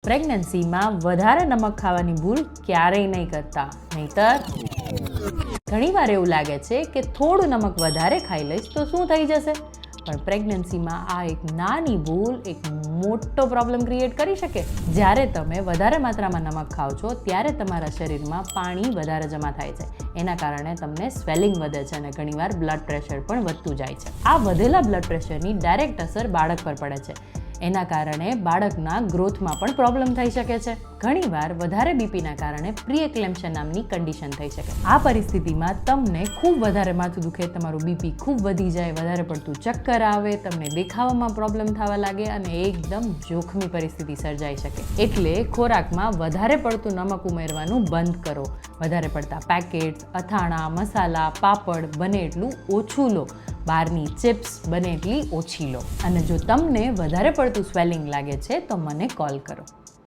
પ્રેગ્નન્સીમાં વધારે નમક ખાવાની ભૂલ ક્યારેય નહીં કરતા, નહીંતર ઘણીવાર એવું લાગે છે કે થોડું નમક વધારે ખાઈ લઈશ તો શું થઈ જશે, પણ પ્રેગ્નન્સીમાં આ એક નાની ભૂલ એક મોટો પ્રોબ્લેમ ક્રિએટ કરી શકે. જ્યારે તમે વધારે માત્રામાં નમક ખાઓ છો ત્યારે તમારા શરીરમાં પાણી વધારે જમા થાય છે. એના કારણે તમને સ્વેલિંગ વધે છે અને ઘણીવાર બ્લડ પ્રેશર પણ વધતું જાય છે. આ વધેલા બ્લડ પ્રેશરની ડાયરેક્ટ અસર બાળક પર પડે છે. એના કારણે બાળકના ગ્રોથમાં પણ પ્રોબ્લેમ થઈ શકે છે. ઘણીવાર વધારે બીપીના કારણે પ્રી-એક્લેમ્પશિયા નામની કન્ડિશન થઈ શકે. આ પરિસ્થિતિમાં તમને ખૂબ વધારે માથું દુખે, તમારું બીપી ખૂબ વધી જાય, વધારે પડતું ચક્કર આવે, તમને દેખાવામાં પ્રોબ્લેમ થવા લાગે અને એકદમ જોખમી પરિસ્થિતિ સર્જાઈ શકે. એટલે ખોરાકમાં વધારે પડતું નમક ઉમેરવાનું બંધ કરો. વધારે પડતા પેકેટ્સ, અથાણા, મસાલા, પાપડ બને એટલું ઓછું લો. બહારની ચિપ્સ બને એટલી ઓછી લો. અને જો તમને વધારે પડતું સ્વેલિંગ લાગે છે તો મને કોલ કરો.